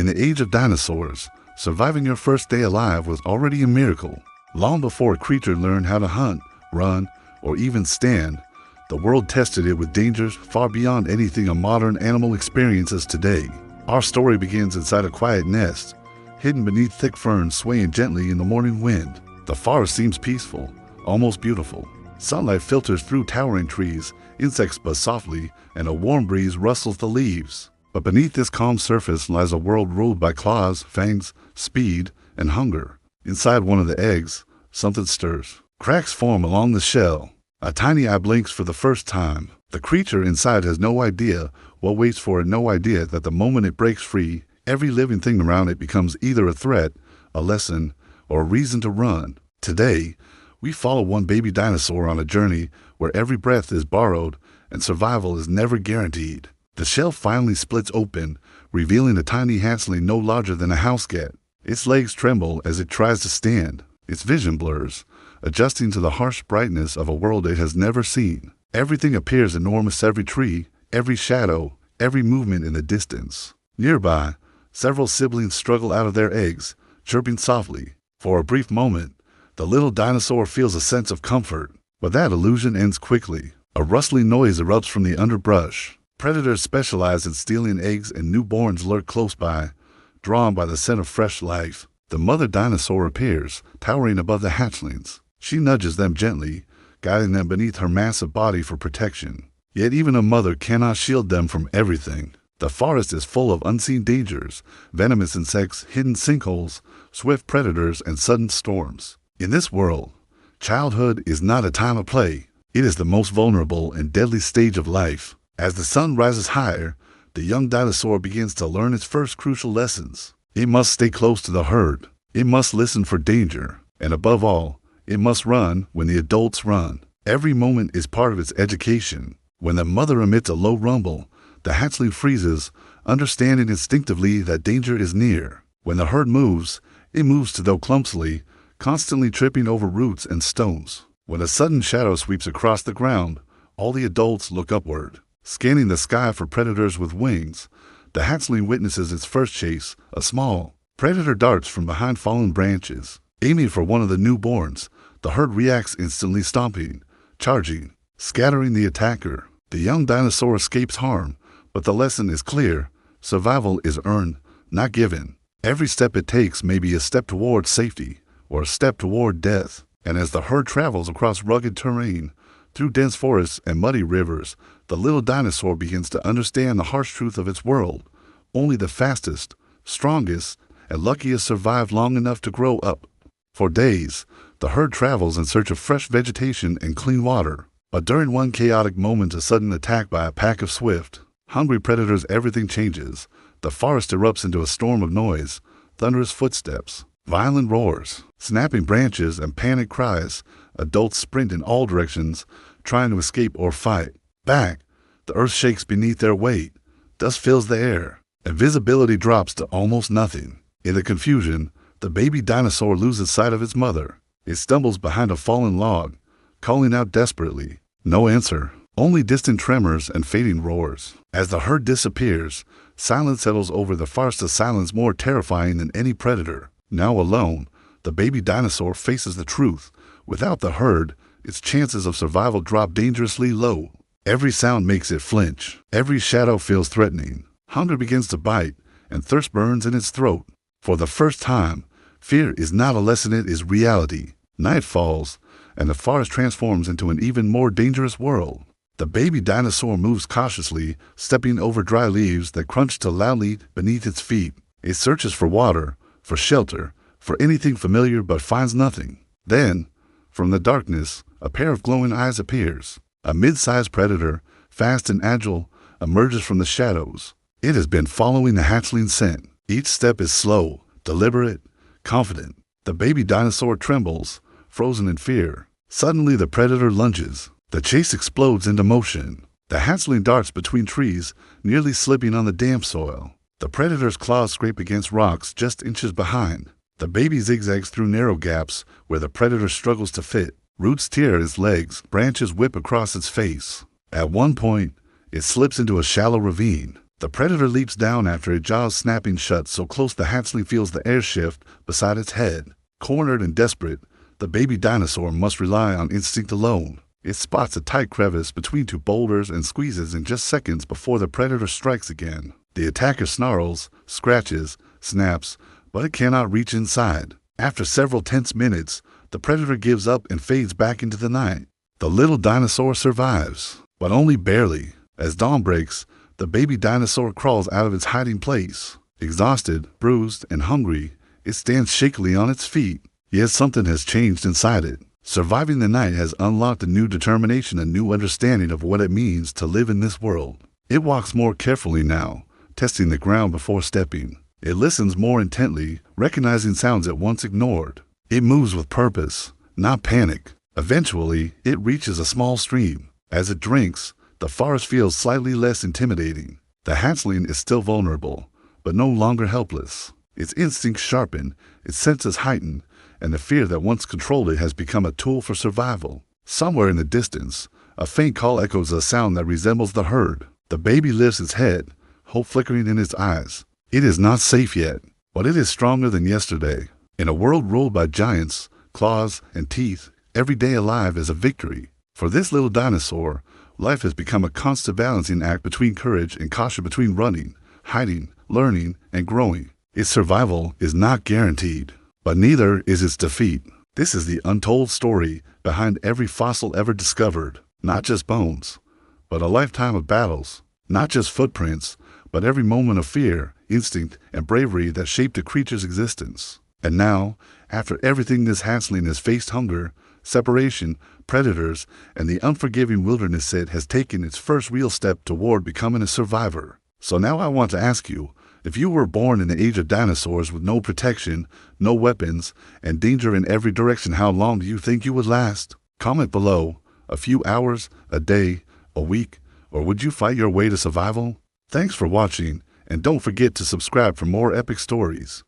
In the age of dinosaurs, surviving your first day alive was already a miracle. Long before a creature learned how to hunt, run, or even stand, the world tested it with dangers far beyond anything a modern animal experiences today. Our story begins inside a quiet nest, hidden beneath thick ferns swaying gently in the morning wind. The forest seems peaceful, almost beautiful. Sunlight filters through towering trees, insects buzz softly, and a warm breeze rustles the leaves. But beneath this calm surface lies a world ruled by claws, fangs, speed, and hunger. Inside one of the eggs, something stirs. Cracks form along the shell. A tiny eye blinks for the first time. The creature inside has no idea what waits for it, no idea that the moment it breaks free, every living thing around it becomes either a threat, a lesson, or a reason to run. Today, we follow one baby dinosaur on a journey where every breath is borrowed and survival is never guaranteed. The shell finally splits open, revealing a tiny hatchling no larger than a house cat. Its legs tremble as it tries to stand. Its vision blurs, adjusting to the harsh brightness of a world it has never seen. Everything appears enormous, every tree, every shadow, every movement in the distance. Nearby, several siblings struggle out of their eggs, chirping softly. For a brief moment, the little dinosaur feels a sense of comfort, but that illusion ends quickly. A rustling noise erupts from the underbrush. Predators specialize in stealing eggs, and newborns lurk close by, drawn by the scent of fresh life. The mother dinosaur appears, towering above the hatchlings. She nudges them gently, guiding them beneath her massive body for protection. Yet even a mother cannot shield them from everything. The forest is full of unseen dangers, venomous insects, hidden sinkholes, swift predators, and sudden storms. In this world, childhood is not a time of play. It is the most vulnerable and deadly stage of life. As the sun rises higher, the young dinosaur begins to learn its first crucial lessons. It must stay close to the herd. It must listen for danger. And above all, it must run when the adults run. Every moment is part of its education. When the mother emits a low rumble, the hatchling freezes, understanding instinctively that danger is near. When the herd moves, it moves to though clumsily, constantly tripping over roots and stones. When a sudden shadow sweeps across the ground, all the adults look upward. Scanning the sky for predators with wings, the hatchling witnesses its first chase. A small predator darts from behind fallen branches. Aiming for one of the newborns, the herd reacts instantly, stomping, charging, scattering the attacker. The young dinosaur escapes harm, but the lesson is clear. Survival is earned, not given. Every step it takes may be a step toward safety or a step toward death. And as the herd travels across rugged terrain, through dense forests and muddy rivers, the little dinosaur begins to understand the harsh truth of its world. Only the fastest, strongest, and luckiest survive long enough to grow up. For days, the herd travels in search of fresh vegetation and clean water. But during one chaotic moment, a sudden attack by a pack of swift, hungry predators, everything changes. The forest erupts into a storm of noise, thunderous footsteps, violent roars, snapping branches, and panic cries. Adults sprint in all directions, trying to escape or fight back. The earth shakes beneath their weight. Dust fills the air, and visibility drops to almost nothing. In the confusion, the baby dinosaur loses sight of its mother. It stumbles behind a fallen log, calling out desperately. No answer, only distant tremors and fading roars. As the herd disappears, silence settles over the forest, a silence more terrifying than any predator. Now alone, the baby dinosaur faces the truth. Without the herd, its chances of survival drop dangerously low. Every sound makes it flinch. Every shadow feels threatening. Hunger begins to bite, and thirst burns in its throat. For the first time, fear is not a lesson, it is reality. Night falls, and the forest transforms into an even more dangerous world. The baby dinosaur moves cautiously, stepping over dry leaves that crunch to loudly beneath its feet. It searches for water, for shelter, for anything familiar, but finds nothing. Then, from the darkness, a pair of glowing eyes appears. A mid-sized predator, fast and agile, emerges from the shadows. It has been following the hatchling's scent. Each step is slow, deliberate, confident. The baby dinosaur trembles, frozen in fear. Suddenly the predator lunges. The chase explodes into motion. The hatchling darts between trees, nearly slipping on the damp soil. The predator's claws scrape against rocks just inches behind. The baby zigzags through narrow gaps where the predator struggles to fit. Roots tear at its legs, branches whip across its face. At one point, it slips into a shallow ravine. The predator leaps down after its jaws snapping shut so close the hatchling feels the air shift beside its head. Cornered and desperate, the baby dinosaur must rely on instinct alone. It spots a tight crevice between two boulders and squeezes in just seconds before the predator strikes again. The attacker snarls, scratches, snaps, but it cannot reach inside. After several tense minutes, the predator gives up and fades back into the night. The little dinosaur survives, but only barely. As dawn breaks, the baby dinosaur crawls out of its hiding place. Exhausted, bruised, and hungry, it stands shakily on its feet. Yet something has changed inside it. Surviving the night has unlocked a new determination, a new understanding of what it means to live in this world. It walks more carefully now, testing the ground before stepping. It listens more intently, recognizing sounds it once ignored. It moves with purpose, not panic. Eventually, it reaches a small stream. As it drinks, the forest feels slightly less intimidating. The hatchling is still vulnerable, but no longer helpless. Its instincts sharpen, its senses heighten, and the fear that once controlled it has become a tool for survival. Somewhere in the distance, a faint call echoes a sound that resembles the herd. The baby lifts its head, hope flickering in its eyes. It is not safe yet, but it is stronger than yesterday. In a world ruled by giants, claws, and teeth, every day alive is a victory. For this little dinosaur, life has become a constant balancing act between courage and caution, between running, hiding, learning, and growing. Its survival is not guaranteed, but neither is its defeat. This is the untold story behind every fossil ever discovered. Not just bones, but a lifetime of battles. Not just footprints, but every moment of fear, instinct, and bravery that shaped the creature's existence. And now, after everything this hatchling has faced, hunger, separation, predators, and the unforgiving wilderness, it has taken its first real step toward becoming a survivor. So now I want to ask you, if you were born in the age of dinosaurs with no protection, no weapons, and danger in every direction, how long do you think you would last? Comment below. A few hours, a day, a week, or would you fight your way to survival? Thanks for watching, and don't forget to subscribe for more epic stories.